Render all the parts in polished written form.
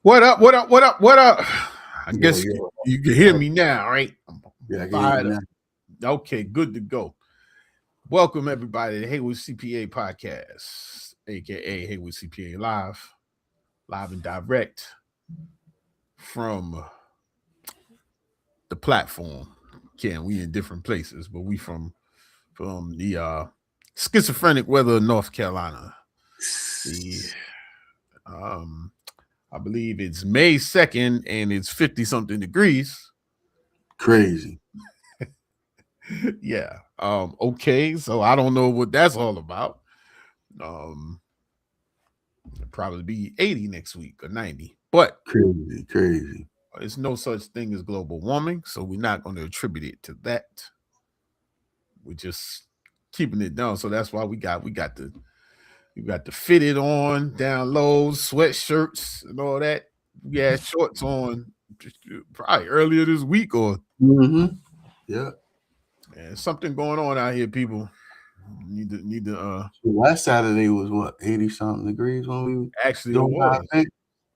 What up? What up? What up? What up? I guess Yo. you can hear me now, right? Yeah, I can hear you now. Okay, good to go. Welcome everybody to Heyward CPA podcast, aka Heyward CPA live and direct from the platform. We in different places, but we from the schizophrenic weather of North Carolina. I believe it's May 2nd and it's 50 something degrees. Crazy. Yeah. Okay, so I don't know what that's all about. It'll probably be 80 next week or 90. But crazy. There's no such thing as global warming, so we're not going to attribute it to that. We're just keeping it down. So that's why we got the fitted on, down low, sweatshirts and all that. We had shorts on probably earlier this week or yeah. And something going on out here, people. Need to last Saturday was what, 80 something degrees when we actually it was. It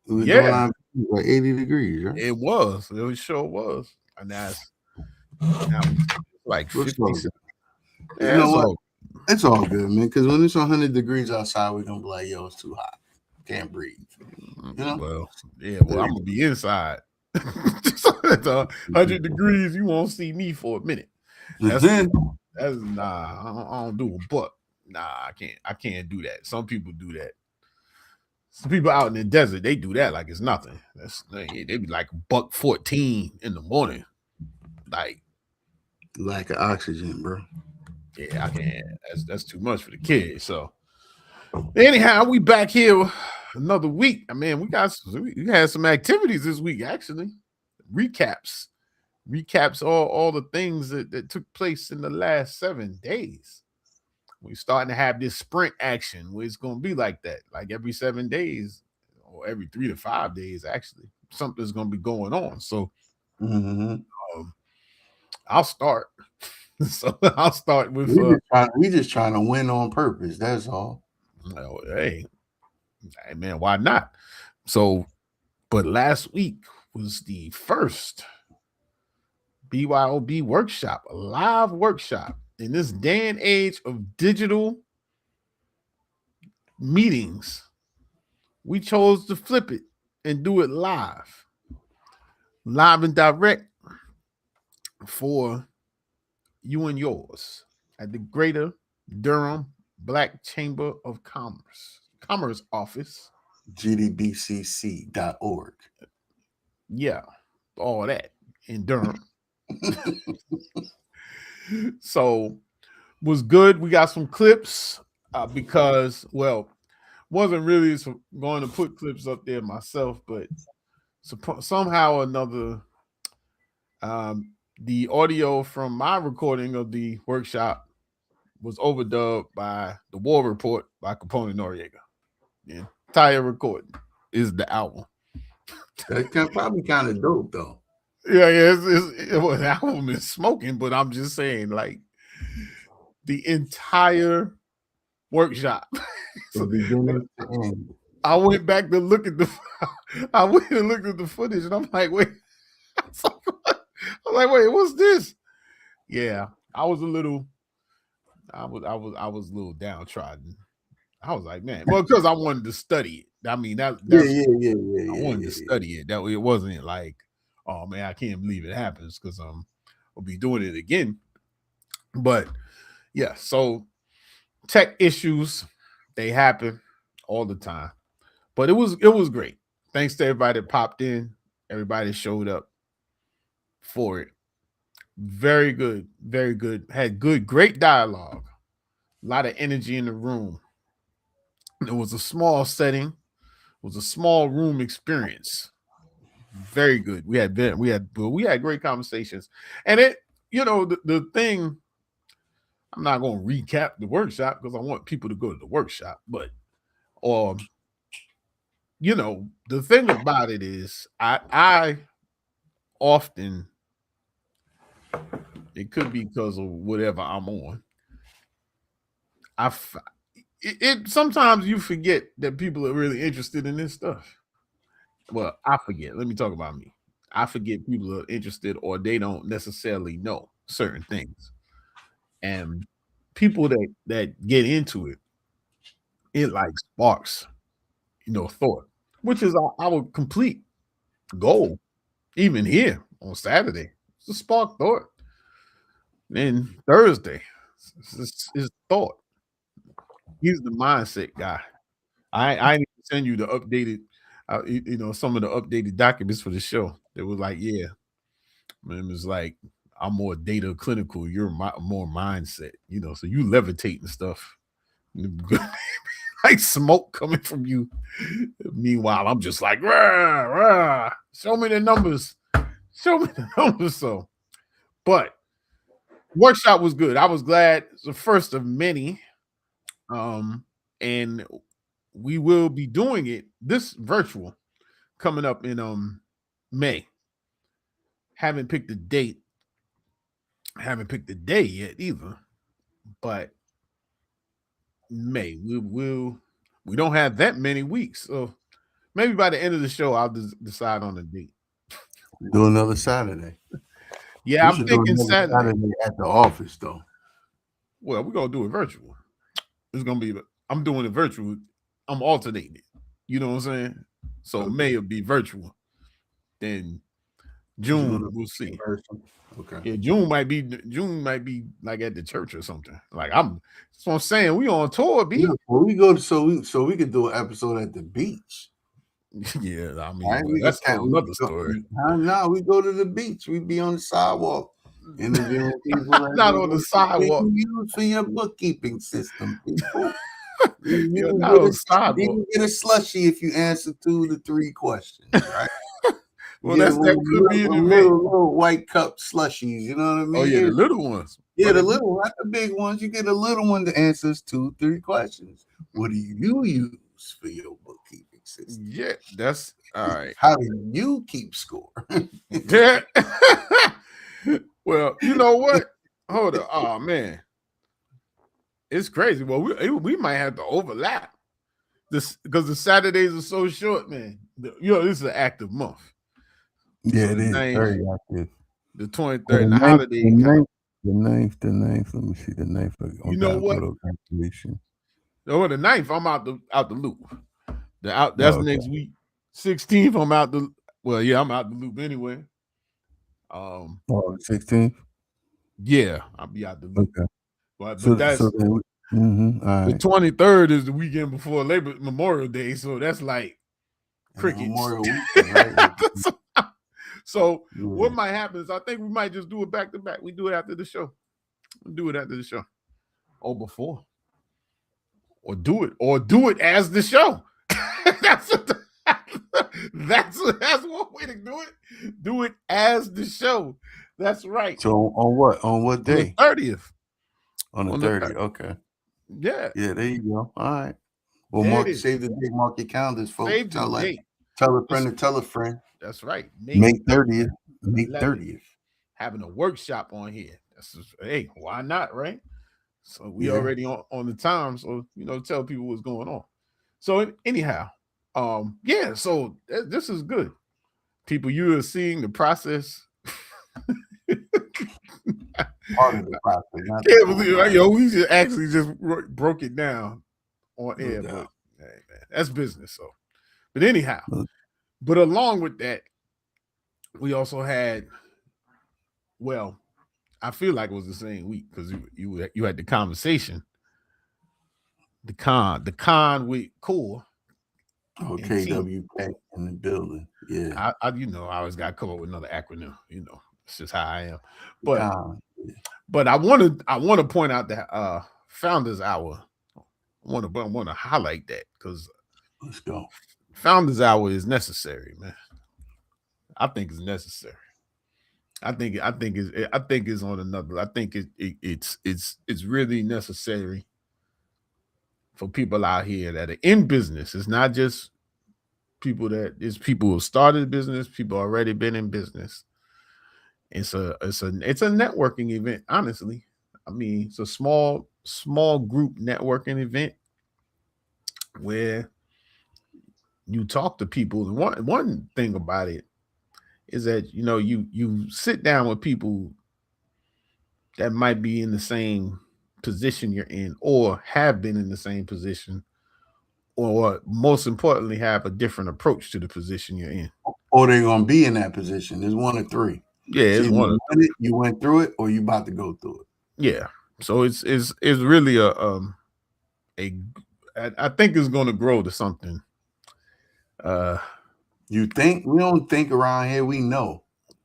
was doing like 80 degrees, right? It was. It sure was. And now like 50. You know what? It's all good, man. Because when it's 100 degrees outside, we're gonna be like, yo, it's too hot. Can't breathe. You know? Well, I'm gonna be inside. It's 100 degrees. You won't see me for a minute. That's nah. I don't do it, but nah, I can't do that. Some people do that. Some people out in the desert, they do that like it's nothing. They be like $1:14 in the morning, like lack of oxygen, bro. Yeah, I can't. That's too much for the kids. So anyhow, we back here another week. I mean, we had some activities this week actually. Recaps all the things that took place in the last 7 days. We're starting to have this sprint action where it's going to be like that, like every 7 days or every 3 to 5 days. Actually, something's going to be going on. So I'll start. So I'll start with we just trying to win on purpose. That's all. Hey man, why not? So, but last week was the first BYOB workshop, a live workshop. In this day and age of digital meetings, we chose to flip it and do it live and direct for you and yours at the Greater Durham Black Chamber of Commerce office, GDBCC.org. Yeah, all that in Durham. So was good. We got some clips because, well, wasn't really going to put clips up there myself, but somehow or another, the audio from my recording of the workshop was overdubbed by the War Report by Capone Noriega. The entire recording is the album. That probably kind of dope, though. Yeah, the album is smoking, but I'm just saying, like, the entire workshop. So I went back to look at the footage, and I'm like, wait. I'm like, wait, what's this? Yeah, I was a little downtrodden. I was like, man, well, because I wanted to study it. I mean, I wanted to study it. That way, it wasn't like, oh man, I can't believe it happens because we'll be doing it again. But yeah, so tech issues, they happen all the time. But it was great. Thanks to everybody that popped in, everybody showed up for it. Very good, very good. Had great dialogue. A lot of energy in the room. It was a small setting. It was a small room experience. Very good. We had great conversations. And it, the thing, I'm not going to recap the workshop because I want people to go to the workshop, but the thing about it is I often, it could be because of whatever I'm on, sometimes you forget that people are really interested in this stuff. well, I forget. Let me talk about me. I forget people are interested or they don't necessarily know certain things. And people that get into it, it like sparks, thought, which is our complete goal, even here on Saturday. It's a spark thought. Then Thursday is thought. He's the mindset guy. I need to send you the updated, some of the updated documents for the show. It was like, yeah, man, it was like I'm more data clinical. You're more mindset, so you levitate and stuff. Like smoke coming from you. Meanwhile, I'm just like, rah, rah, show me the numbers. Show me the numbers. So, but workshop was good. I was glad. It's the first of many. And we will be doing it this virtual coming up in May. Haven't picked a date. Haven't picked the day yet either. But May. We don't have that many weeks. So maybe by the end of the show, I'll decide on a date. Do another Saturday. Yeah, I'm thinking Saturday at the office though. Well, we're gonna do it virtual. It's gonna be. I'm doing it virtual. I'm alternating it. You know what I'm saying? So Okay. May will be virtual. Then June we'll see. Okay. Yeah, June might be like at the church or something. Like that's what I'm saying. We on tour, B. Yeah, well, we go so we could do an episode at the beach. Yeah, I mean, right? That's another story. No, we go to the beach. We be on the sidewalk interviewing people. Not on the sidewalk. You use for your bookkeeping system, people. You not on the sidewalk. You get a slushie if you answer 2 to 3 questions, right? Well, that could be an little white cup slushies. You know what I mean? Oh yeah, the little ones. Yeah, the little, not the big ones. You get a little one that answers 2, 3 questions. What do you use for your bookkeeping system? Yeah, that's all right. How do you keep score? Yeah. Well, you know what? Hold on. Oh man, it's crazy. Well, we might have to overlap this because the Saturdays are so short, man. This is an active month. Yeah, it is very active. The 23rd, and the holiday. The 9th. Let me see the 9th. You know what? Oh, the 9th, I'm out the loop. That's next week. 16th, I'm out the. Well, yeah, I'm out the loop anyway. 16th. Yeah, I'll be out the loop. Okay. But that's all right. The 23rd is the weekend before Memorial Day, so that's like crickets. Memorial weekend, right? So what might happen is I think we might just do it back to back. We do it after the show. Or before. Or do it as the show. That's one way to do it. Do it as the show. That's right. So on what? On what day? On the 30th. On the 30th. Okay. Yeah. Yeah, there you go. All right. Well, save the date, mark your calendars, folks. Tell a friend to tell a friend. That's right. May 30th. May 30th. Having a workshop on here. Hey, why not, right? So we already on the time. So, tell people what's going on. So anyhow, so this is good. People, you are seeing the process. Part of the process. Can't believe it. We just broke it down on air. But hey, man, that's business. So, but anyhow, but along with that, we also had, well, I feel like it was the same week because you had the conversation, the con with Core. KWK in the building. Yeah, I always got to come up with another acronym. It's just how I am. But I want to point out that Founders Hour. I want to highlight that because let's go. Founders Hour is necessary, man. I think it's necessary. I think it's on another. I think it's really necessary for people out here that are in business. It's not just people people who started business, people already been in business. It's a networking event, honestly. I mean, it's a small group networking event where you talk to people, and one thing about it is that you sit down with people that might be in the same position you're in, or have been in the same position, or most importantly, have a different approach to the position you're in. Or they're gonna be in that position. There's one of three. Yeah, it's either one of you went through it, or you about to go through it. Yeah, so it's really I think it's going to grow to something. You think? We don't think around here. We know.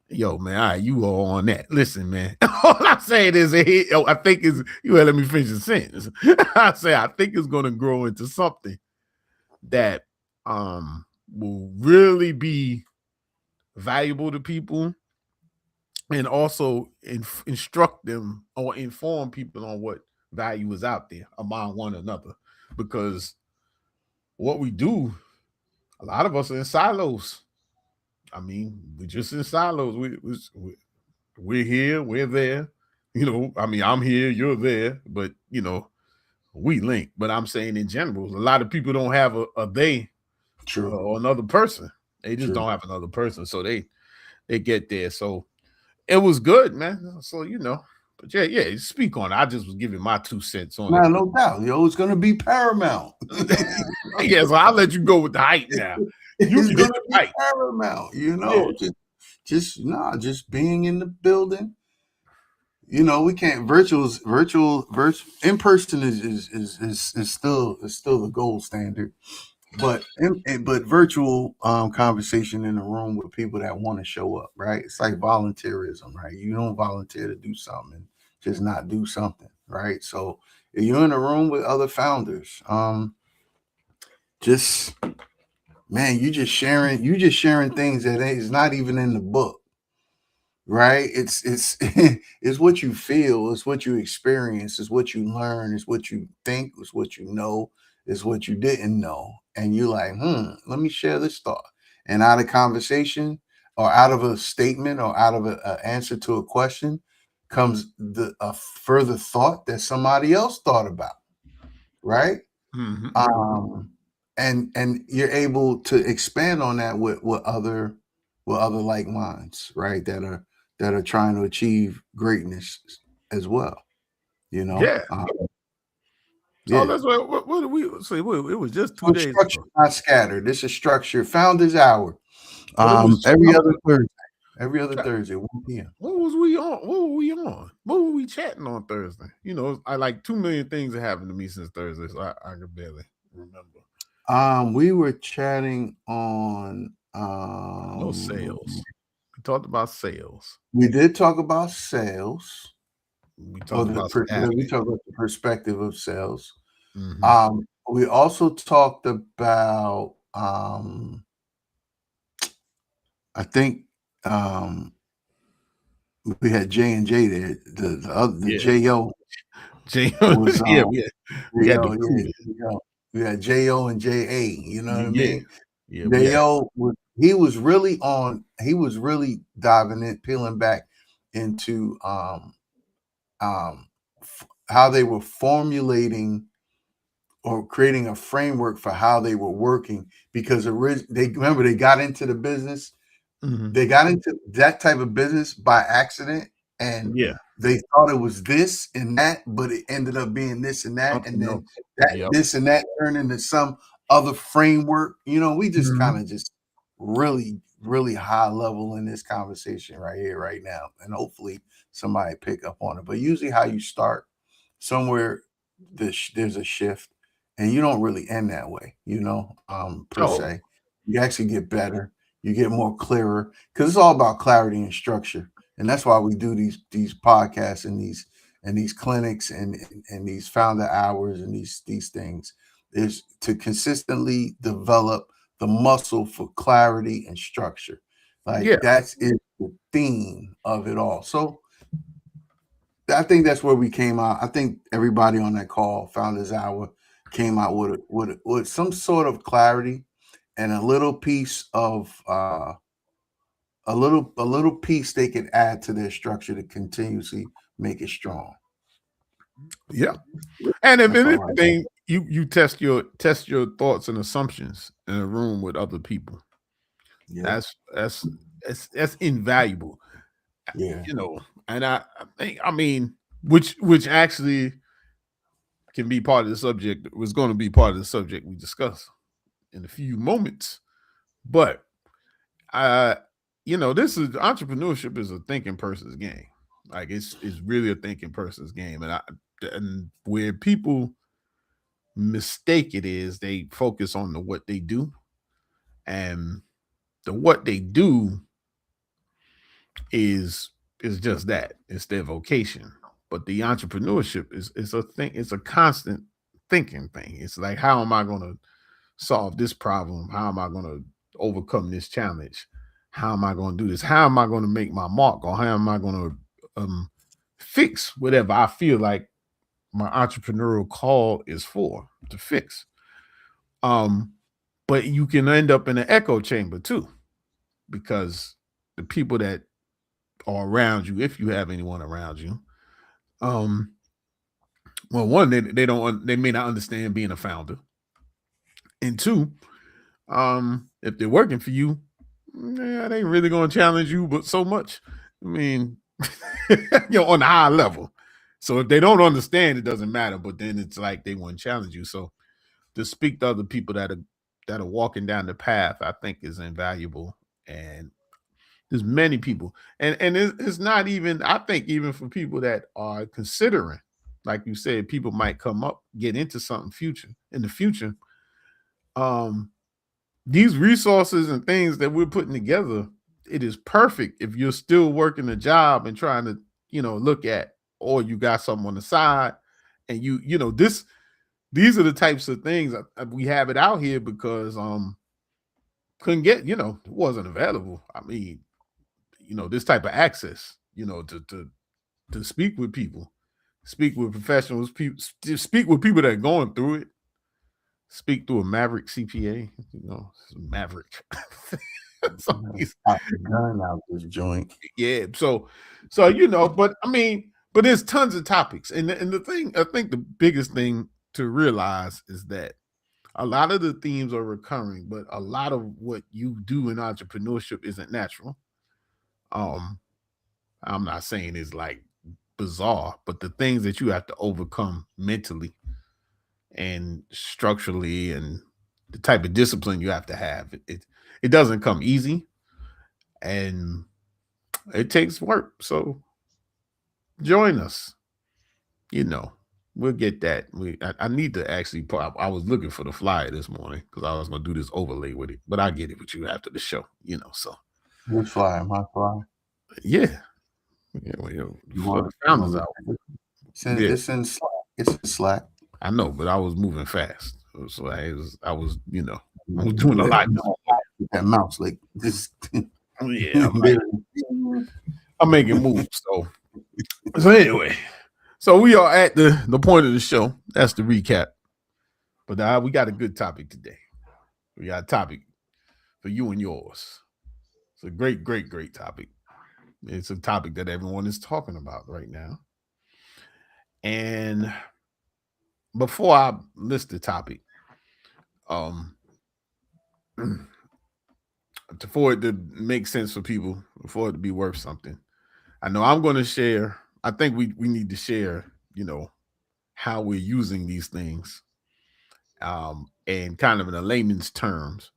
Yo, man, all right, you all on that. Listen, man. All I'm saying is, I think is you let me finish the sentence. I think it's going to grow into something that will really be valuable to people, and also instruct them or inform people on what value is out there among one another. Because what we do, a lot of us are in silos. I mean, we're just in silos. We're here, we're there. I'm here, you're there, but we link. But I'm saying in general, a lot of people don't have a they or another person. They just don't have another person, so they get there. So it was good, man. So but yeah, speak on it. I just was giving my 2 cents on it. No doubt. It's gonna be paramount. Yeah, so I'll let you go with the hype now. It's gonna be paramount, just being in the building. We can't virtual in person is still the gold standard. But virtual conversation in a room with people that want to show up, right? It's like volunteerism, right? You don't volunteer to do something, just not do something, right? So if you're in a room with other founders, just man, you just sharing things that is not even in the book, right? It's it's what you feel, it's what you experience, it's what you learn, it's what you think, it's what you know, it's what you didn't know. And you're like, let me share this thought. And out of conversation, or out of a statement, or out of an answer to a question, comes a further thought that somebody else thought about, right? Mm-hmm. And you're able to expand on that with other like minds, right? That are trying to achieve greatness as well. Yeah. Yeah. Oh, that's what did we say? It was just 2 days structure, ago. not scattered. This is structure. Founders Hour. Every other Thursday, 1 p.m. What was we on? What were we on? What were we chatting on Thursday? I like 2 million things that happened to me since Thursday, so I can barely remember. We were chatting on No sales. We talked about sales. We did talk about sales. We talked about the perspective of sales. Mm-hmm. We also talked about I think we had J&J there. The J.O. was we had we had J.O. and J.A. You know what I mean? Yeah. J.O. he was really diving in, peeling back into how they were formulating or creating a framework for how they were working, because they got into the business. Mm-hmm. They got into that type of business by accident, and they thought it was this and that, but it ended up being this and that, and then this and that turned into some other framework. We just kind of just really, really high level in this conversation right here, right now, and hopefully somebody pick up on it. But usually, how you start somewhere, there's a shift, and you don't really end that way, per se. You actually get better. You get more clearer, because it's all about clarity and structure. And that's why we do these podcasts and these clinics and these founder hours and these things, is to consistently develop the muscle for clarity and structure. That's the theme of it all. So I think that's where we came out. I think everybody on that call, Founders Hour, came out with some sort of clarity and a little piece of a little piece they could add to their structure to continuously make it strong. Yeah. And if anything, you test your thoughts and assumptions in a room with other people. Yeah. That's invaluable. Yeah. You know, and I think, I mean, which actually can be part of the subject, was going to be part of the subject we discuss in a few moments. But you know, this is entrepreneurship is a thinking person's game. Like it's really a thinking person's game. And where people mistake it is they focus on the what they do, and the what they do is just that. It's their vocation. But the entrepreneurship is a thing, it's a constant thinking thing. It's like, how am I going to solve this problem? How am I going to overcome this challenge? How am I going to do this? How am I going to make my mark? Or how am I going to fix whatever I feel like my entrepreneurial call is for to fix? But you can end up in an echo chamber too, because the people that are around you, if you have anyone around you, well, one, they may not understand being a founder, and two, if they're working for you, yeah, they ain't really gonna challenge you, but so much. I mean, on a high level. So if they don't understand, it doesn't matter. But then it's like they want to challenge you. So to speak to other people that are walking down the path, I think is invaluable. And there's many people, and it's not even, I think, even for people that are considering, like you said, people might come up, get into something in the future. These resources and things that we're putting together, it is perfect if you're still working a job and trying to, look at, or you got something on the side, and these are the types of things we have it out here because couldn't get, it wasn't available. I mean, this type of access, to speak with people, speak with professionals, speak with people that are going through it, speak to a Maverick CPA, Maverick. So he's gun out this joint. Yeah. So, but I mean, but there's tons of topics. And the thing, I think the biggest thing to realize is that a lot of the themes are recurring, but a lot of what you do in entrepreneurship isn't natural. I'm not saying it's like bizarre, but the things that you have to overcome mentally and structurally, and the type of discipline you have to have, it doesn't come easy, and it takes work. So join us. We'll get that. I need to actually I was looking for the flyer this morning because I was going to do this overlay with it, but I get it with you after the show, so. Which flyer? My flyer? Yeah. Well, for the founders out. It's in Slack. It's in Slack. I know, but I was moving fast. So I was I was doing a lot. That mouse, like this. Yeah. I'm making moves. So anyway. So we are at the point of the show. That's the recap. But we got a good topic today. We got a topic for you and yours. It's a great, great, great topic. It's a topic that everyone is talking about right now. And before I list the topic, for it to make sense for people, for it to be worth something, I know I'm going to share. I think we need to share, how we're using these things, and kind of in a layman's terms.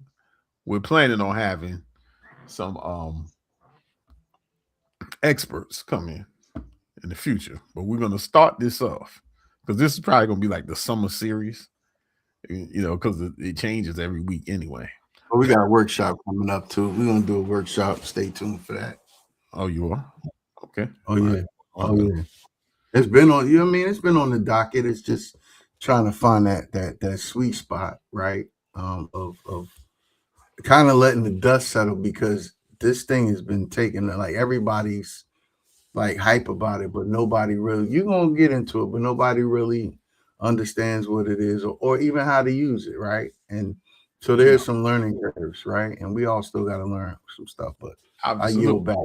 We're planning on having some experts come in the future, but we're going to start this off because this is probably going to be like the summer series, because it changes every week anyway. Well, we got a workshop coming up too. We're going to do a workshop. Stay tuned for that. Oh, you are? Okay. Oh, yeah. Right. Oh, yeah. It's been on, it's been on the docket. It's just trying to find that sweet spot, right? Of kind of letting the dust settle, because this thing has been taken, like everybody's like hype about it, but nobody really, you're going to get into it, but nobody really understands what it is or even how to use it, right? And so there's some learning curves, right? And we all still got to learn some stuff, but I yield back.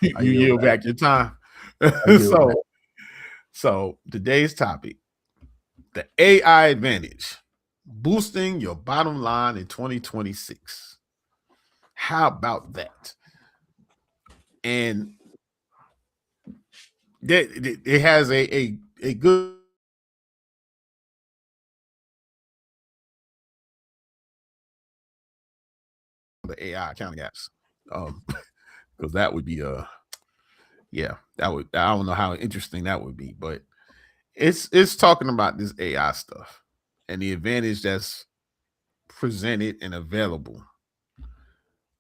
You yield back your time. So today's topic The AI advantage, boosting your bottom line in 2026. How about that? And it has a good the AI accounting apps. Because that would be yeah, that would, I don't know how interesting that would be, but it's talking about this AI stuff and the advantage that's presented and available.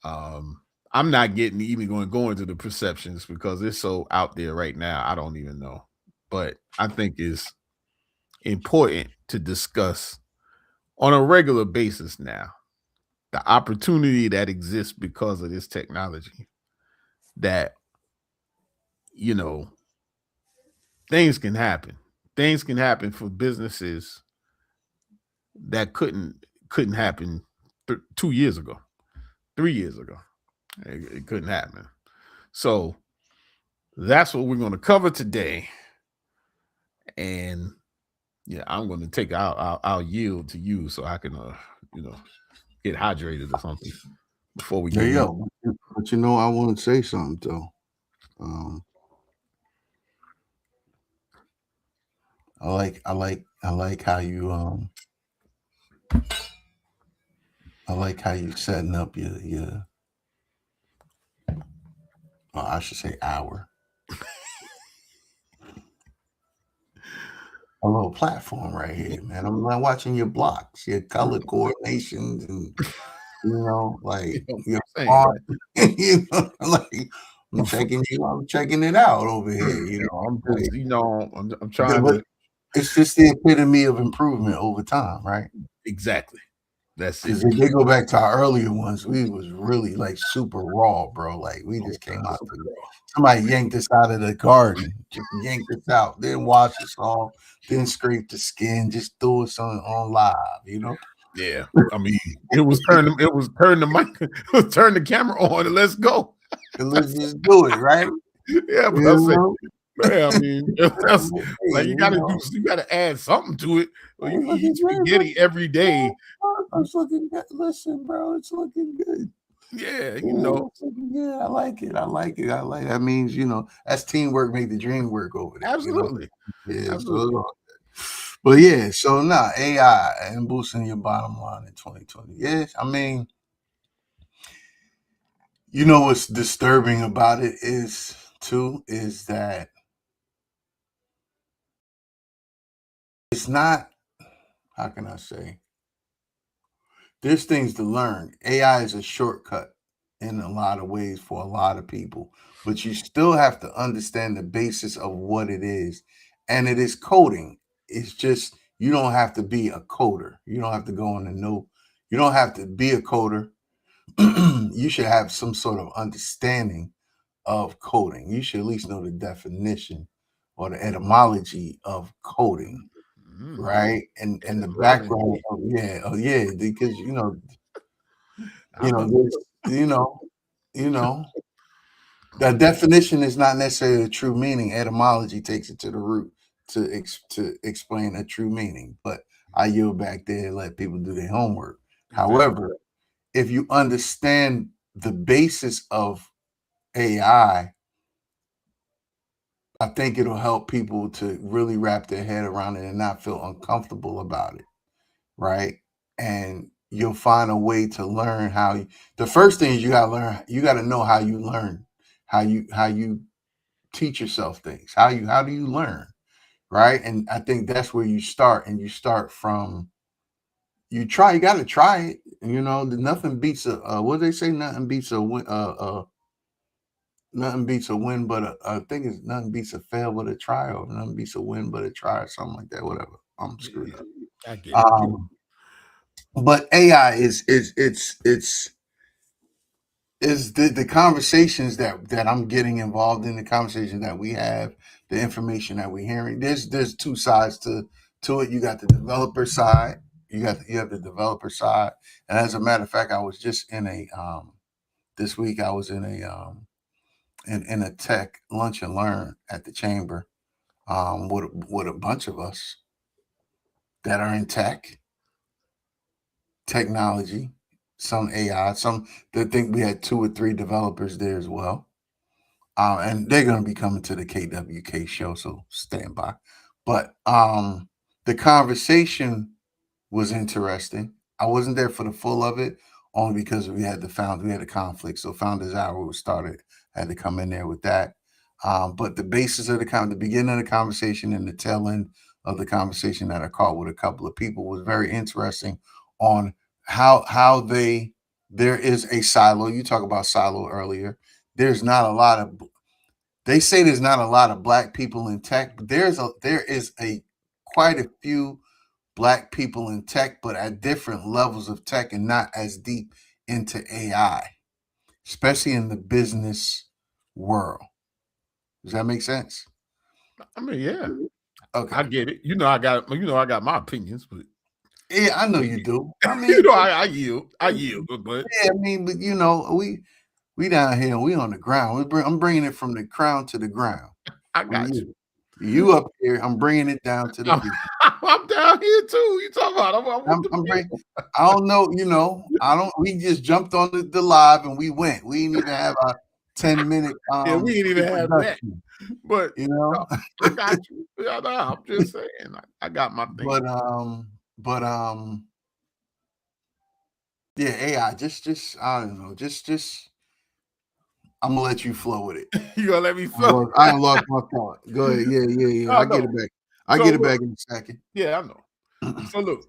I'm not getting even going to go into the perceptions because it's so out there right now. I don't even know, but I think it's important to discuss on a regular basis now the opportunity that exists because of this technology. That, you know, things can happen. Things can happen for businesses that couldn't happen 2 years ago, 3 years ago. It couldn't happen. So that's what we're going to cover today. And yeah, I'm going to take I'll yield to you so I can get hydrated or something before we There get you in. go. But you know, I want to say something though. I like how you I like how you setting up your I should say our a little platform right here, man. I'm not watching your blocks, your color coordinations, and like your font. Like I'm checking it out over here. I'm Like, just, I'm trying to. It's just the epitome of improvement over time, right? Exactly. That's it. Because if they go back to our earlier ones, we was really like super raw, bro. Like we just came out. Somebody yanked us out of the garden, just yanked us out, then washed us off, then scraped the skin, just threw us on live. Yeah, I mean, it was turn the mic, it was turn the camera on and let's go. And let's just do it, right? Yeah, but I said, man, I mean, that's like you gotta add something to it. Well, you eat spaghetti every day. It's looking good. Listen, bro, it's looking good. Yeah, Yeah, I like it. That means that's teamwork make the dream work over there. Absolutely. Yeah. Absolutely. But yeah, so now AI and boosting your bottom line in 2020. Yes, I mean, what's disturbing about it is that it's not, how can I say, there's things to learn. AI is a shortcut in a lot of ways for a lot of people, but you still have to understand the basis of what it is. And it is coding. It's just, you don't have to be a coder. You don't have to go in and know, you don't have to be a coder. You should have some sort of understanding of coding. You should at least know the definition or the etymology of coding, right? And the background of because the definition is not necessarily a true meaning. Etymology takes it to the root to explain a true meaning. But I yield back there and let people do their homework. Exactly. However, if you understand the basis of AI, I think it'll help people to really wrap their head around it and not feel uncomfortable about it, right? And you'll find a way to learn the first thing is you gotta learn, you gotta know how you learn, how you teach yourself things, how do you learn, right? And I think that's where you start, and you start from you gotta try it. Nothing beats what do they say? Nothing beats a win, nothing beats a win, but I think it's nothing beats a fail but a try, or nothing beats a win but a try, or something like that. Whatever. I'm screwed up. I get it. But AI is the conversations that I'm getting involved in, the conversations that we have, the information that we're hearing. There's two sides to it. You got the developer side. You have the developer side. And as a matter of fact, I was just in a this week I was in a in a tech lunch and learn at the chamber with a bunch of us. that are in technology, some AI, some that think we had 2 or 3 developers there as well. And they're going to be coming to the KWK show, so stand by. But the conversation was interesting. I wasn't there for the full of it, only because we had a conflict. So Founders Hour was started, had to come in there with that. But the basis of the beginning of the conversation and the tail end of the conversation that I caught with a couple of people was very interesting on how there is a silo. You talk about silo earlier. There's not a lot of, they say there's not a lot of Black people in tech, but there is quite a few Black people in tech, but at different levels of tech and not as deep into AI, especially in the business world. Does that make sense? I mean, yeah. Okay. I get it. I got my opinions, but yeah, I know you do. I mean, I yield, but yeah, I mean, but we down here, we on the ground. I'm bringing it from the crown to the ground. I got you. You up here, I'm bringing it down to the people. I'm down here too. You talking about? I don't know. We just jumped on the live and we went. We didn't even have a 10-minute. Yeah, we didn't even have that. But I got you. Yeah, no, I'm just saying. I got my thing. But yeah, AI. Just I don't know. Just I'm gonna let you flow with it. You gonna let me flow? I lost my thought. Go ahead. Yeah. I get it back. I get it back in a second. Yeah, I know. So look,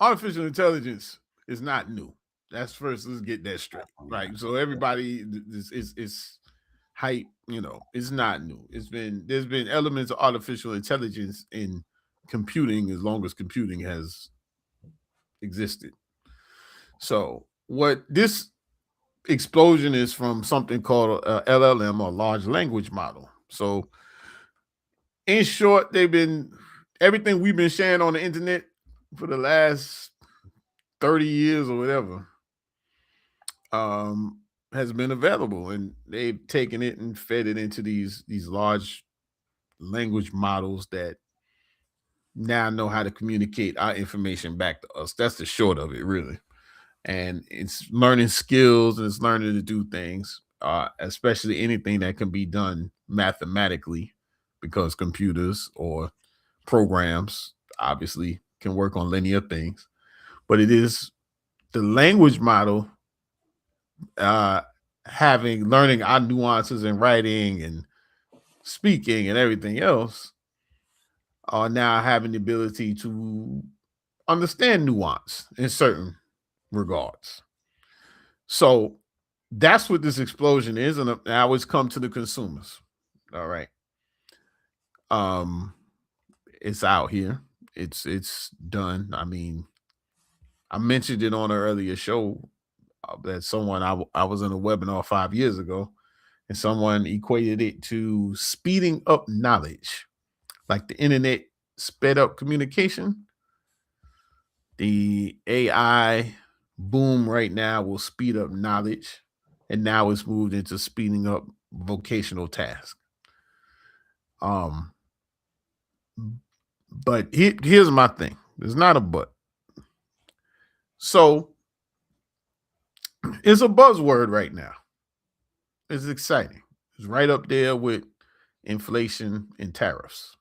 artificial intelligence is not new. That's first. Let's get that straight, right? So everybody is hype. It's not new. There's been elements of artificial intelligence in computing as long as computing has existed. So what this explosion is from something called a LLM, or large language model. So in short, everything we've been sharing on the internet for the last 30 years or whatever has been available, and they've taken it and fed it into these large language models that now know how to communicate our information back to us. That's the short of it, really. And it's learning skills and it's learning to do things, especially anything that can be done mathematically, because computers or programs obviously can work on linear things. But it is the language model learning our nuances in writing and speaking and everything else, are now having the ability to understand nuance in certain regards. So that's what this explosion is, and now it's come to the consumers. All right. It's out here. It's done. I mean, I mentioned it on an earlier show that someone I was in a webinar 5 years ago, and someone equated it to speeding up knowledge, like the internet sped up communication. The AI boom right now will speed up knowledge, and now it's moved into speeding up vocational tasks. But here's my thing. There's not a but. So it's a buzzword right now. It's exciting. It's right up there with inflation and tariffs.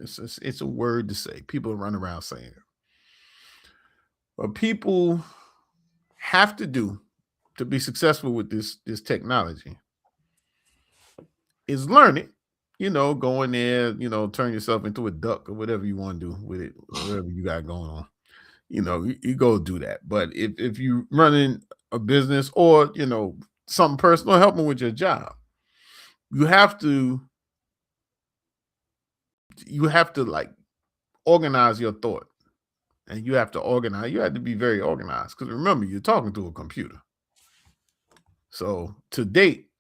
It's a word to say. People run around saying it. What people have to do to be successful with this technology is learn it. Go in there, turn yourself into a duck or whatever you want to do with it, whatever you got going on. You go do that. But if you running a business or, something personal, helping with your job, you have to like organize your thought, and you have to be very organized, because remember, you're talking to a computer. So to date,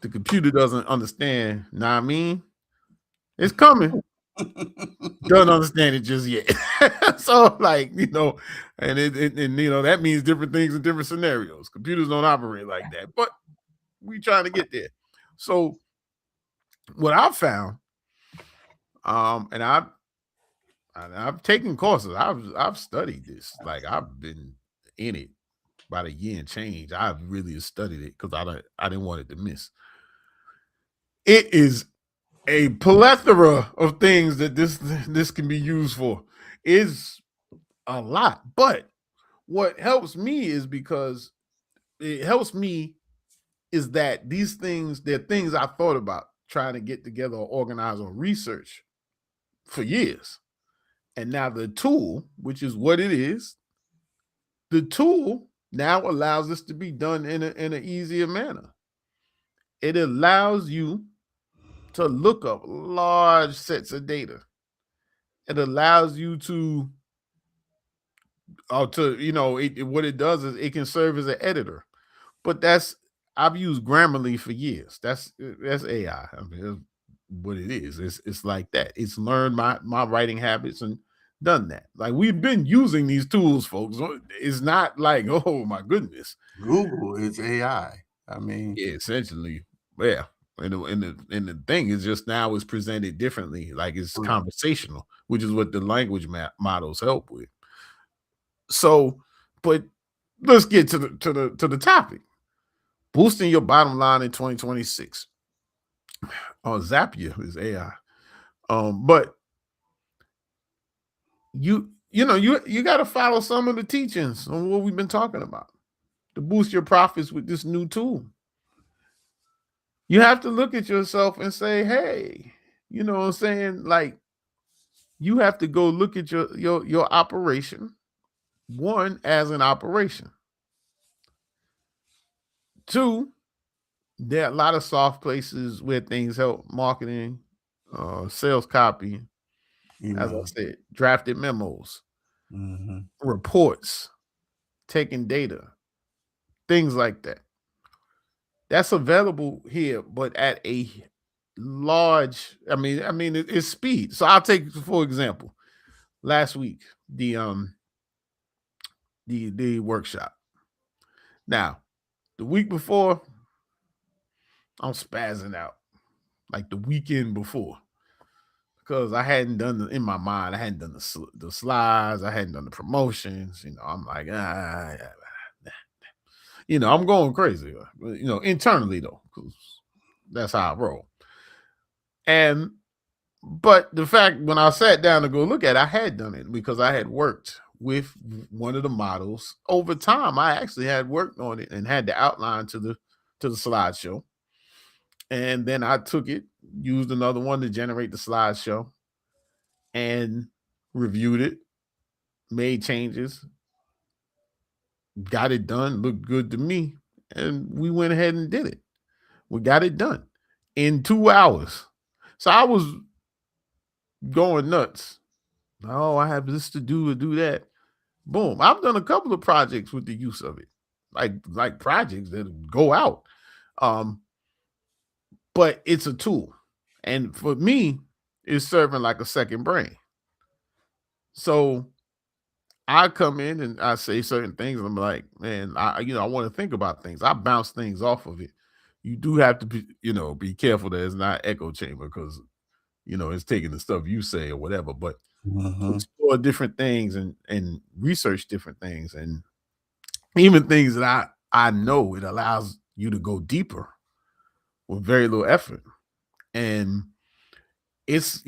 the computer doesn't understand. Nah, I mean, it's coming. Doesn't understand it just yet. So like, and that means different things in different scenarios. Computers don't operate like that, but we trying to get there. So what I found, and I've taken courses. I've studied this. Like I've been in it about a year and change. I've really studied it because I didn't want it to miss. It is a plethora of things that this can be used for. It's a lot, but what helps me is because it helps me is that these things, they're things I thought about trying to get together or organize or research for years. And now the tool, which is what it is, the tool now allows this to be done in an easier manner. It allows you to look up large sets of data. It allows you to what it does is it can serve as an editor. But I've used Grammarly for years. That's AI. I mean, that's what it is. It's like that. It's learned my writing habits and done that. Like we've been using these tools, folks. It's not like, oh my goodness. Google is AI. I mean, yeah, essentially, yeah. And the thing is just now is presented differently. Like it's conversational, which is what the language models help with. So, but let's get to the topic. Boosting your bottom line in 2026. Oh, Zapier is AI. But you got to follow some of the teachings on what we've been talking about to boost your profits with this new tool. You have to look at yourself and say, hey, you know what I'm saying? Like you have to go look at your operation, one, as an operation. Two, there are a lot of soft places where things help: marketing, sales copy, as I said, drafted memos, reports, taking data, things like that. That's available here, but at a large, it's speed. So I'll take, for example, last week, the workshop. Now, the week before, I'm spazzing out. Like the weekend before. Because I hadn't done in my mind, I hadn't done the slides, I hadn't done the promotions. I'm like, I'm going crazy. Internally though, because that's how I roll. But the fact when I sat down to go look at it, I had done it because I had worked with one of the models over time. I actually had worked on it and had the outline to the slideshow. And then I took it, used another one to generate the slideshow, and reviewed it, made changes, got it done, looked good to me, and we went ahead and did it. We got it done in 2 hours. So I was going nuts. Oh, I have this to do that. Boom. I've done a couple of projects with the use of it, like projects that go out. But it's a tool. And for me, it's serving like a second brain. So I come in and I say certain things, and I'm like, man, I want to think about things. I bounce things off of it. You do have to be careful that it's not echo chamber because it's taking the stuff you say or whatever, but explore different things and research different things, and even things that I know it allows you to go deeper with very little effort. And it's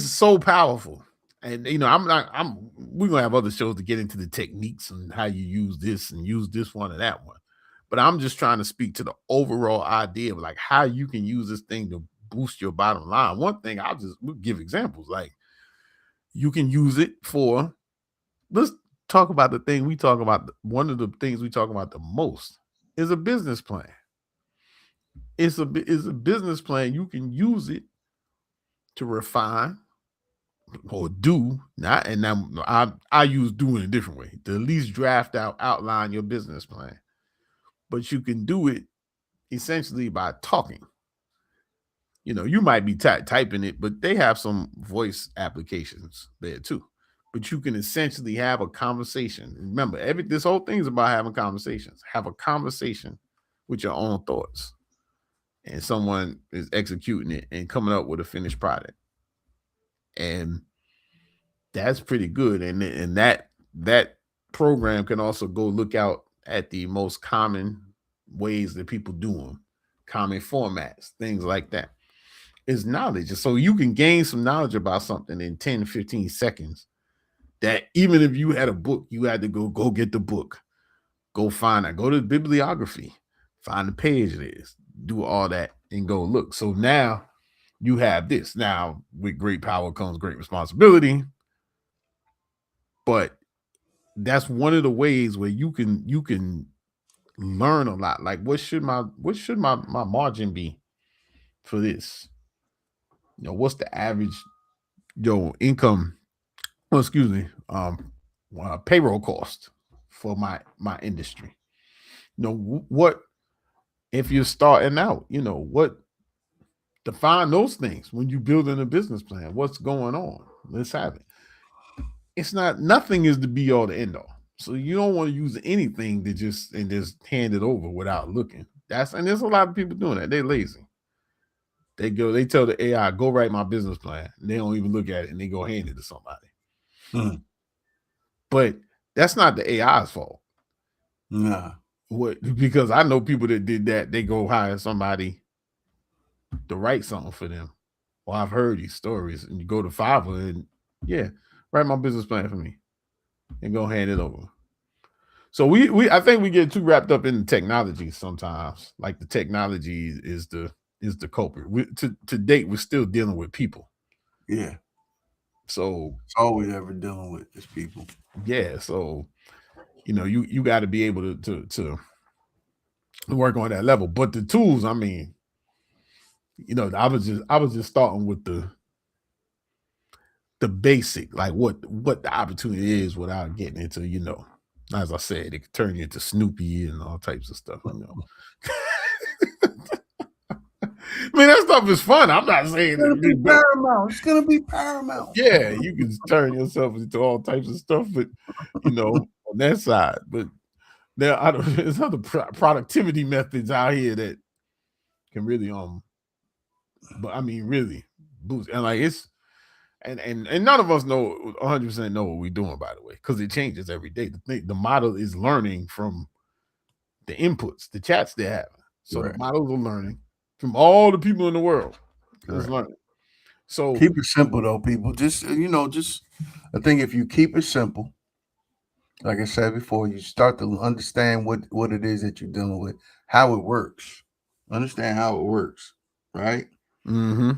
so powerful. And we're gonna have other shows to get into the techniques and how you use this and use this one or that one. But I'm just trying to speak to the overall idea of like how you can use this thing to boost your bottom line. One thing we'll give examples. Like you can use it for, let's talk about the thing we talk about. One of the things we talk about the most is a business plan. It's a business plan. You can use it to refine or do not, and now I use do in a different way, to at least outline your business plan. But you can do it essentially by talking. You might be typing it, but they have some voice applications there too. But you can essentially have a conversation. Remember, this whole thing is about having conversations. Have a conversation with your own thoughts, and someone is executing it and coming up with a finished product. And That's pretty good. And that program can also go look out at the most common ways that people do them, common formats, things like that. Is knowledge. So you can gain some knowledge about something in 10, 15 seconds that even if you had a book, you had to go get the book, go find it, go to the bibliography, find the page it is, do all that and go look. So now you have this. Now with great power comes great responsibility. But that's one of the ways where you can learn a lot. Like what should my margin be for this? What's the average income, excuse me, payroll cost for my industry? What if you're starting out, what define those things when you building a business plan? What's going on? Let's have it. It's not, nothing is the be all the end all. So you don't want to use anything to just hand it over without looking. And there's a lot of people doing that. They're lazy. They tell the AI, go write my business plan. And they don't even look at it and they go hand it to somebody. But that's not the AI's fault. Nah. Because I know people that did that, they go hire somebody to write something for them. Well, I've heard these stories, and you go to Fiverr and write my business plan for me and go hand it over. So I think we get too wrapped up in the technology sometimes. Like the technology is the culprit. To date, we're still dealing with people. Yeah. So it's all we ever dealing with is people. Yeah. So, you got to be able to work on that level. But the tools, I mean, I was just starting with the basic, like what the opportunity is without getting into, as I said, it could turn you into Snoopy and all types of stuff, I mean, that stuff is fun. I'm not saying it's gonna be paramount. It's gonna be paramount. Yeah, you can turn yourself into all types of stuff, but on that side. But there's other productivity methods out here that can really but I mean really boost. And like it's and none of us know 100% know what we're doing, by the way, because it changes every day. The model is learning from the inputs, the chats they have. So the models are learning from all the people in the world. It's learning. So keep it simple though, people. Just I think if you keep it simple, like I said before, you start to understand what it is that you're dealing with, how it works. Understand how it works, right? Mm-hmm.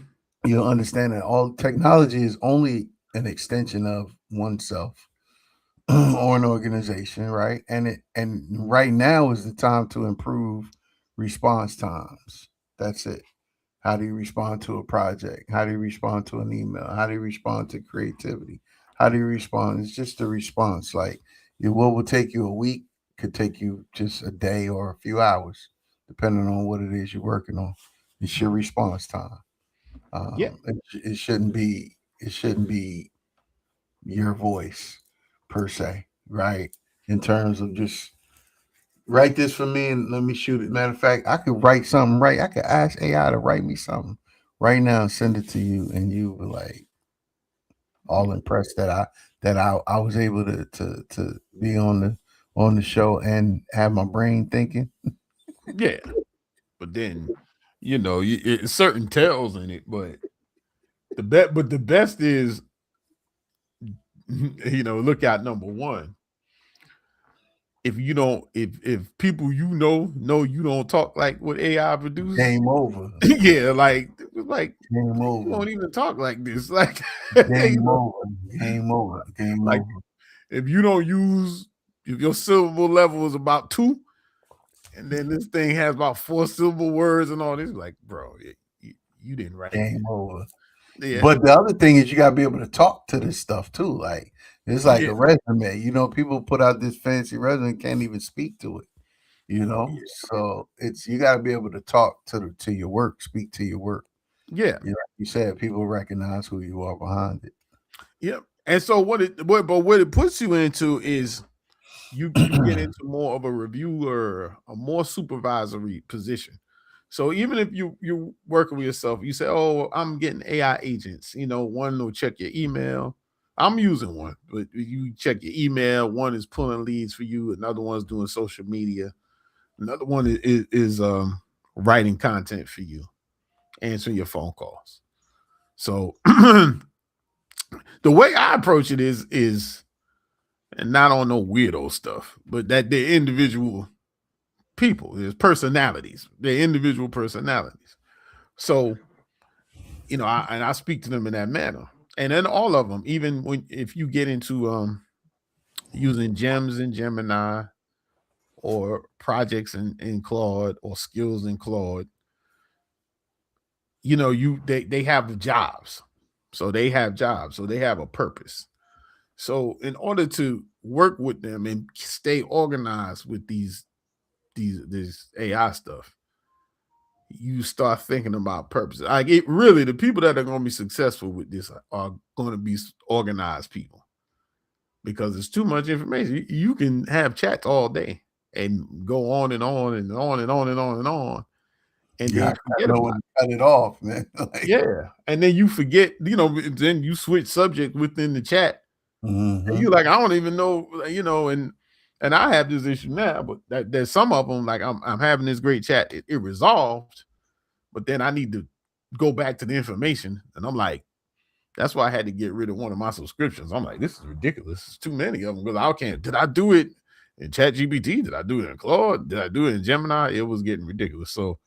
You'll understand that all technology is only an extension of oneself or an organization, right? And right now is the time to improve response times. That's it. How do you respond to a project? How do you respond to an email? How do you respond to creativity? How do you respond? It's just a response. Like what will take you a week could take you just a day or a few hours, depending on what it is you're working on. It's your response time. It shouldn't be your voice per se, right? In terms of just write this for me and let me shoot it. Matter of fact, I could write something right. I could ask AI to write me something right now and send it to you, and you were like all impressed that I was able to be on the show and have my brain thinking. Yeah, but then it's certain tells in it, but the best is look out number one. If you don't, if people know you don't talk like what AI produces, game over. Yeah, like game over. You won't even talk like this. Like game over. Game over. Game like, over. If you don't use, if your syllable level is about 2, and then this thing has about 4 syllable words and all this, like, bro, you didn't write game over. Yeah. But the other thing is you gotta be able to talk to this stuff too. Like it's like a resume. People put out this fancy resume, can't even speak to it. So you gotta be able to talk to your work, speak to your work. Yeah. You said people recognize who you are behind it. Yep. And so what it puts you into is you get into more of a reviewer, a more supervisory position. So even if you're working with yourself, you say, oh, I'm getting AI agents, one will check your email, I'm using one, but you check your email. One is pulling leads for you. Another one's doing social media. Another one is writing content for you, answering your phone calls. So the way I approach it is and not on no weirdo stuff, but that they're individual people, there's personalities, they're individual personalities. So, I speak to them in that manner. And then all of them, even if you get into using gems in Gemini or projects in Claude or skills in Claude, they have jobs. So they have jobs. So they have a purpose. So in order to work with them and stay organized with this AI stuff, you start thinking about purpose. Like the people that are going to be successful with this are going to be organized people, because it's too much information. You can have chats all day and go on and on and on and on and on and on. And then forget about it. Cut it off, man. Yeah. And then you forget, then you switch subject within the chat. And you're like, I don't even know, and I have this issue now, but there's some of them, like I'm having this great chat. It resolved, but then I need to go back to the information. And I'm like, that's why I had to get rid of one of my subscriptions. I'm like, this is ridiculous. It's too many of them, because I can't. Did I do it in ChatGPT? Did I do it in Claude? Did I do it in Gemini? It was getting ridiculous. So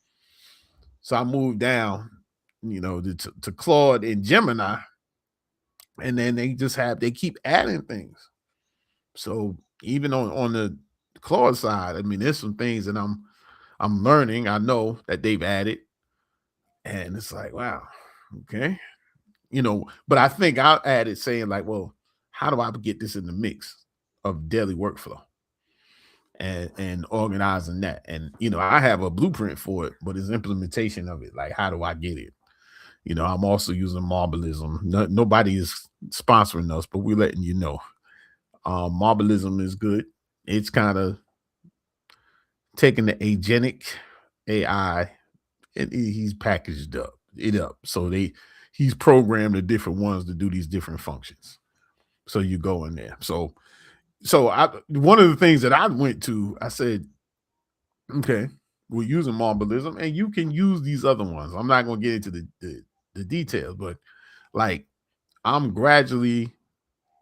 I moved down, to Claude and Gemini, and then they keep adding things. So even on the Claude side, I mean, there's some things that I'm learning. I know that they've added, and it's like, wow, okay. But I think I'll add it saying like, well, how do I get this in the mix of daily workflow and organizing that? And, I have a blueprint for it, but it's implementation of it. Like, how do I get it? I'm also using Marbleism. Nobody is sponsoring us, but we're letting you know. Marbleism is good. It's kind of taking the agentic AI and he's packaged it up. So he's programmed the different ones to do these different functions. So you go in there. So one of the things that I went to, I said, okay, we're using Marbleism, and you can use these other ones. I'm not going to get into the details, but like I'm gradually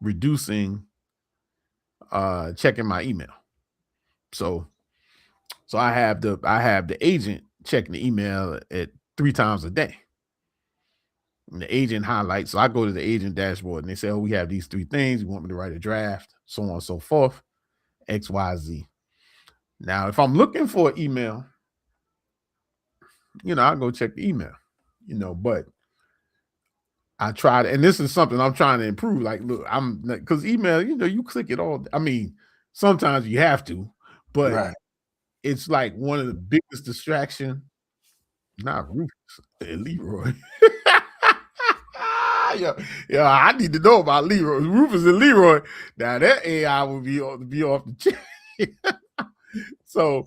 reducing checking my email. So I have the agent checking the email at 3 times a day. And the agent highlights. So I go to the agent dashboard and they say, oh, we have these 3 things. You want me to write a draft, so on and so forth, X, Y, Z. Now, if I'm looking for an email, I'll go check the email, but I tried, and this is something I'm trying to improve. Like, look, because email, you click it all. I mean, sometimes you have to, but it's like one of the biggest distraction. Not Rufus, Leroy. Yeah, I need to know about Leroy. Rufus and Leroy. Now that AI will be off the chain. So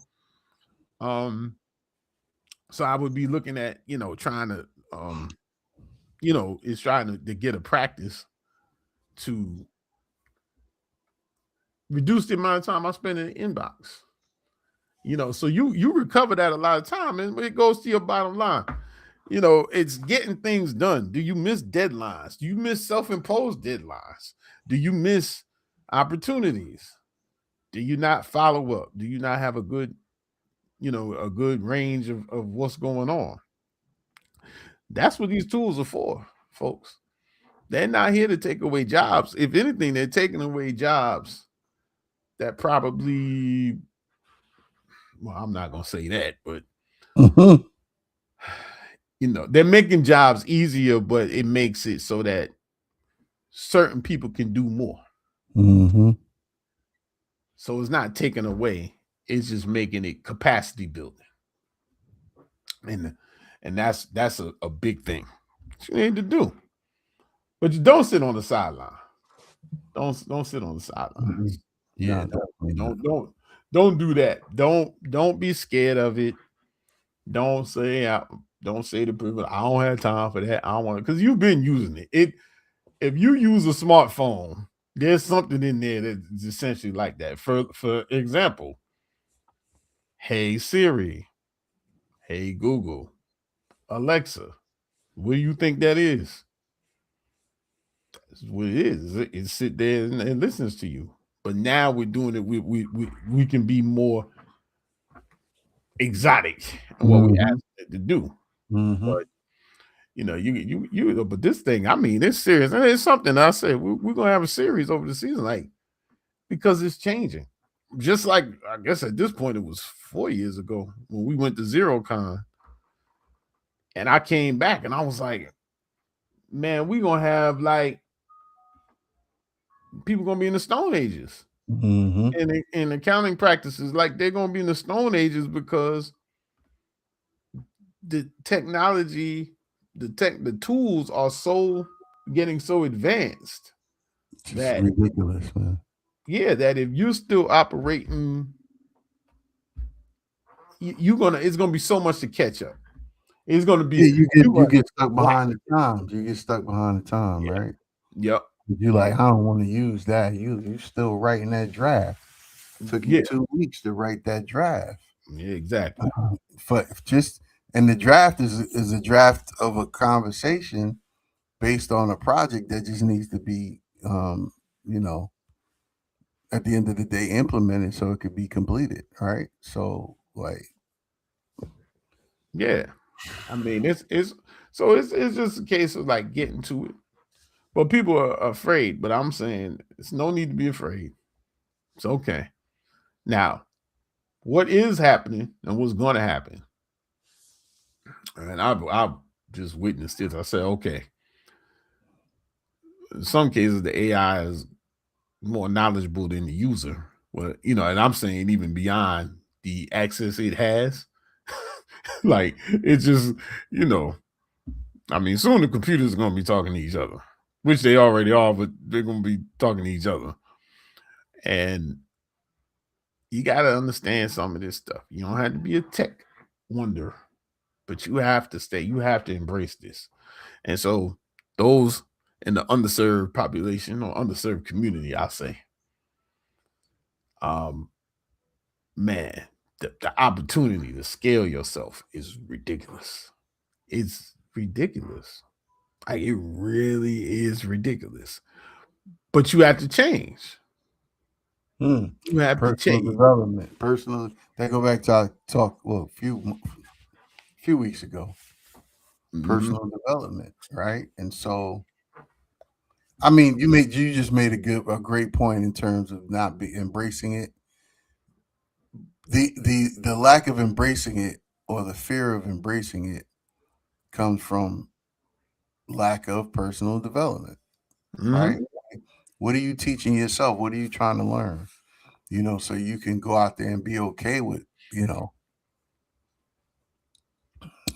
I would be looking at, trying to, it's trying to get a practice to reduce the amount of time I spend in the inbox. So you recover that a lot of time, and it goes to your bottom line. It's getting things done. Do you miss deadlines? Do you miss self-imposed deadlines? Do you miss opportunities? Do you not follow up? Do you not have a good, a good range of what's going on? That's what these tools are for, folks. They're not here to take away jobs. If anything, they're taking away jobs that probably, well, I'm not going to say that, but they're making jobs easier, but it makes it so that certain people can do more. So it's not taken away. It's just making it capacity building. And that's a big thing you need to do. But you don't sit on the sideline. Don't sit on the sidelines. Yeah, don't do that. Don't be scared of it. Don't say the privilege. I don't have time for that. I don't want it, because you've been using it. if you use a smartphone, there's something in there that's essentially like that. For example, hey Siri, hey Google, Alexa, what do you think that is? That's what it is. It sit there and listens to you. But now we're doing it. We can be more exotic in what we ask it to do. But you know, you. But this thing, I mean, it's serious, and it's something I said we're gonna have a series over the season, like because it's changing. Just like I guess at this point it was 4 years ago when we went to ZeroCon, and I came back and I was like, man, we're gonna have like people gonna be in the Stone Ages. And in accounting practices, like they're gonna be in the Stone Ages because the technology, the tools are so getting so advanced that ridiculous, man. Yeah, that if you're still operating, it's gonna be so much to catch up. It's gonna be you get stuck behind the times. You get stuck behind the time, right? Yep. You're like, I don't want to use that. You still writing that draft. Took you 2 weeks to write that draft. Yeah, exactly. And the draft is a draft of a conversation based on a project that just needs to be, you know, at the end of the day, implemented so it could be completed, right? So, like, yeah, I mean, it's just a case of like getting to it. But people are afraid. But I'm saying it's no need to be afraid. It's okay. Now, what is happening and what's going to happen? And I've just witnessed this. I said, okay. In some cases, the AI is more knowledgeable than the user. Well, you know, and I'm saying even beyond the access it has, like it's just, you know, I mean, soon the computers are going to be talking to each other, which they already are, but they're going to be talking to each other. And you got to understand some of this stuff. You don't have to be a tech wonder, but you have to embrace this. And so those in the underserved population or underserved community, I'll say, man, the opportunity to scale yourself is ridiculous. It's ridiculous. Like it really is ridiculous. But you have to change. You have personal to change. Development. Personal. They go back to our talk a few weeks ago. Personal development, right? And so, I mean, you just made a great point in terms of not embracing it. The lack of embracing it or the fear of embracing it comes from lack of personal development, right? What are you teaching yourself? What are you trying to learn? You know, so you can go out there and be okay with, you know,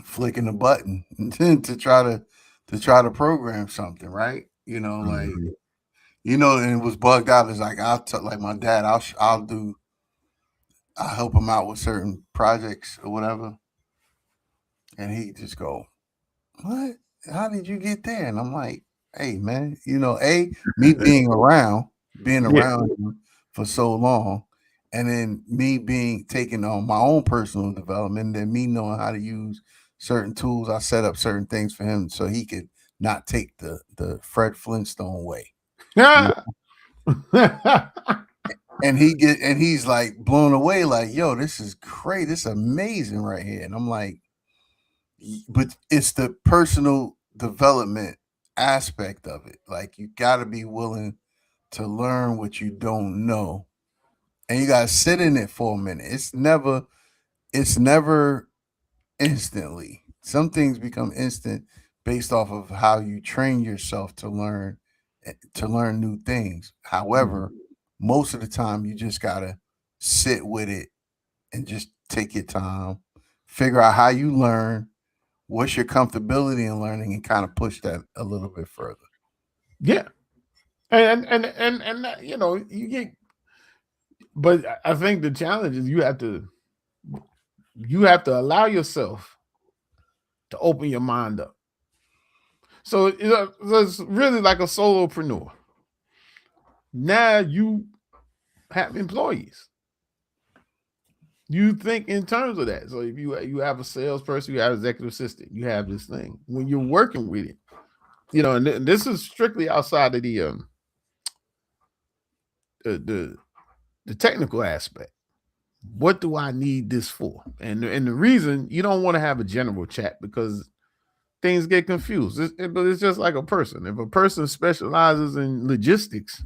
flicking a button to try to program something, right? You know, like, you know, and it was bugged out. It's like like my dad, I'll help him out with certain projects or whatever, and he just go, "What? How did you get there?" And I'm like, "Hey, man, you know, me being around him for so long, and then me taking on my own personal development, and then me knowing how to use certain tools. I set up certain things for him so he could not take the Fred Flintstone way." And he's like blown away, like, yo, this is great. This is amazing right here. And I'm like, but it's the personal development aspect of it. Like, you got to be willing to learn what you don't know, and you got to sit in it for a minute. It's never instantly. Some things become instant based off of how you train yourself to learn new things. However, most of the time you just got to sit with it and just take your time, figure out how you learn, what's your comfortability in learning, and kind of push that a little bit further. Yeah. And you know, you get, but I think the challenge is you have to allow yourself to open your mind up. So it's really like a solopreneur. Now you have employees. You think in terms of that. So if you have a salesperson, you have an executive assistant, you have this thing. When you're working with it, and this is strictly outside of the technical aspect. What do I need this for? And the reason you don't want to have a general chat because things get confused. But it's just like a person. If a person specializes in logistics,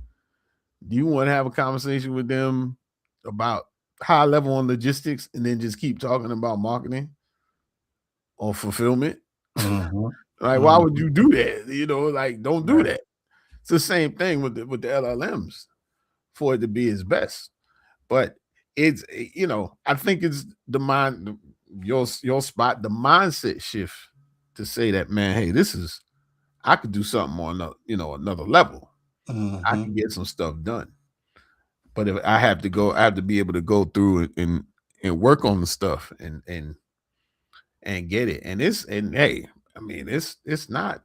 do you want to have a conversation with them about high level on logistics and then just keep talking about marketing or fulfillment? Mm-hmm. Why would you do that? Don't do that. It's the same thing with the LLMs for it to be its best. But it's, I think it's the mind, your spot, the mindset shift to say that, man, hey, I could do something on another level. Mm-hmm. I can get some stuff done. But if I have to be able to go through it and work on the stuff and get it. And hey, I mean, it's not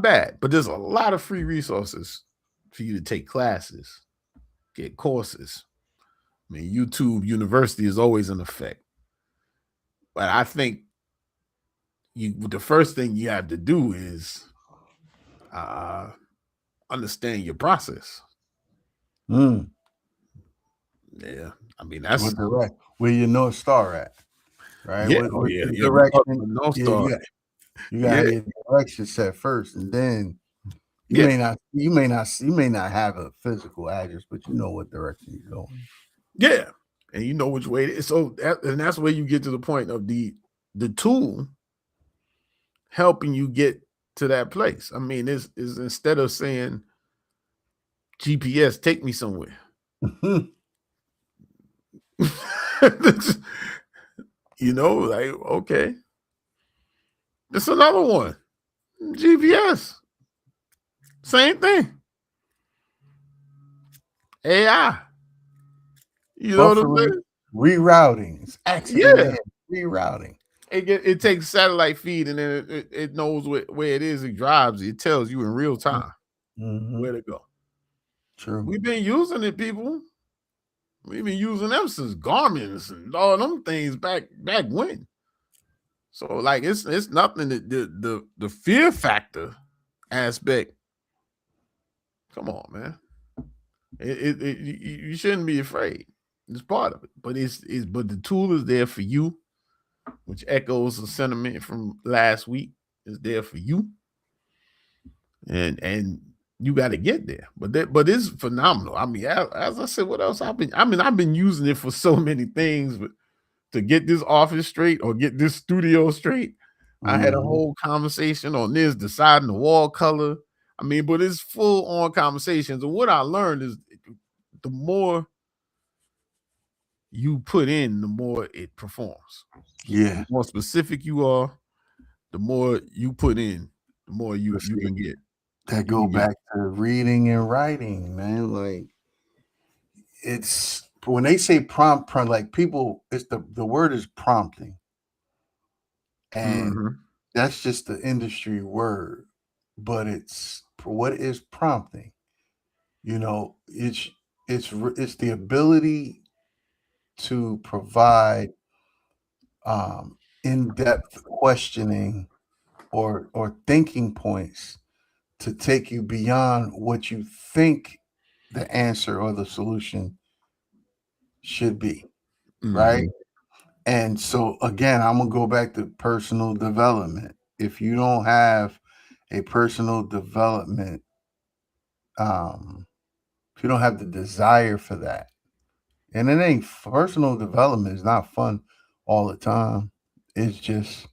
bad, but there's a lot of free resources for you to take classes, get courses. I mean, YouTube University is always in effect. But I think the first thing you have to do is understand your process. Mm. Yeah, I mean that's where your North Star at, right? Yeah, direction. North Star. You gotta get direction set first, and then you may not have a physical address, but you know what direction you're going. Yeah, and you know which way it is. So that's where you get to the point of the tool helping you get to that place. I mean, is instead of saying GPS, take me somewhere. Okay. It's another one. GPS. Same thing. AI. You know what I'm saying? Rerouting. It's accident. Rerouting. It takes satellite feed and then it knows where it is. It drives. It tells you in real time where to go. True. We've been using it, people. We've been using them since Garmin's and all them things back when. So it's nothing that the fear factor aspect. Come on, man. You shouldn't be afraid. It's part of it, but but the tool is there for you, which echoes the sentiment from last week. It's there for you, and you got to get there. But it's phenomenal. I mean, as I said, what else I've been using it for so many things, but to get this office straight or get this studio straight, I had a whole conversation on this, deciding the wall color. I mean, but it's full on conversations. And what I learned is the more you put in, the more it performs. Yeah. The more specific you are, the more you put in, the more you can get. That go back to reading and writing, man. Like it's when they say prompt, like people, it's the word is prompting. And that's just the industry word. But it's what is prompting? It's the ability to provide in-depth questioning or thinking points to take you beyond what you think the answer or the solution should be, right? And so again, I'm gonna go back to personal development. If you don't have a personal development, if you don't have the desire for that, and it ain't personal development is not fun all the time. It's just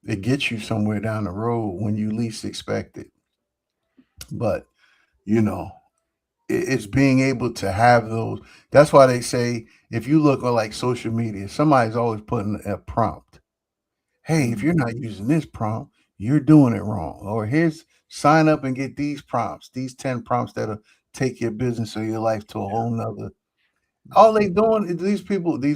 it gets you somewhere down the road when you least expect it. But it's being able to have those. That's why they say if you look on like social media, somebody's always putting a prompt. Hey, if you're not using this prompt, you're doing it wrong. Or here's sign up and get these prompts, these 10 prompts that'll take your business or your life to a whole nother. All they doing is these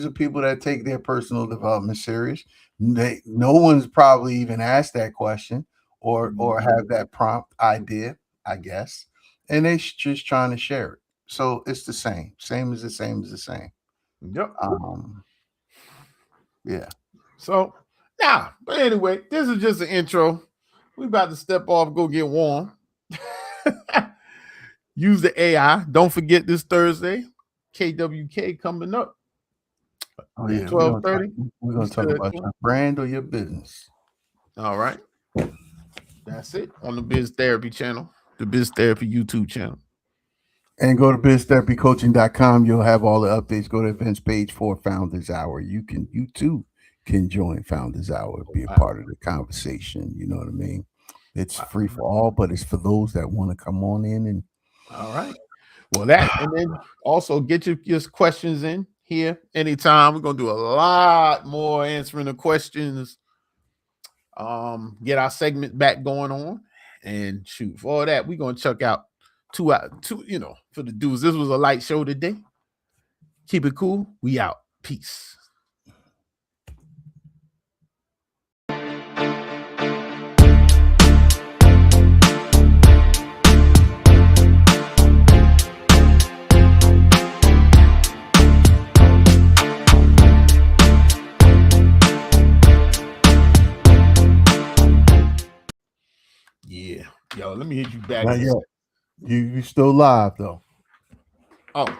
are people that take their personal development serious. No one's probably even asked that question, or have that prompt idea, I guess, and they just trying to share it. So it's the same as the same as the same. Yep. Yeah. So but anyway, this is just an intro. We about to step off, go get warm. Use the AI. Don't forget this Thursday, KWK coming up. Oh yeah, 12:30. We're gonna talk about your brand or your business. All right. That's it on the Biz Therapy channel, the Biz Therapy YouTube channel. And go to biztherapycoaching.com. You'll have all the updates. Go to events page for Founders Hour. You too can join Founders Hour, be a part of the conversation. You know what I mean? It's free for all, but it's for those that want to come on in. And all right. Well, and then also get your questions in here anytime. We're gonna do a lot more answering the questions. Get our segment back going on, and shoot, for all that, we're gonna check out two, for the dudes. This was a light show today. Keep it cool. We out. Peace. Yeah. Yo, let me hit you back. You still live though. Oh.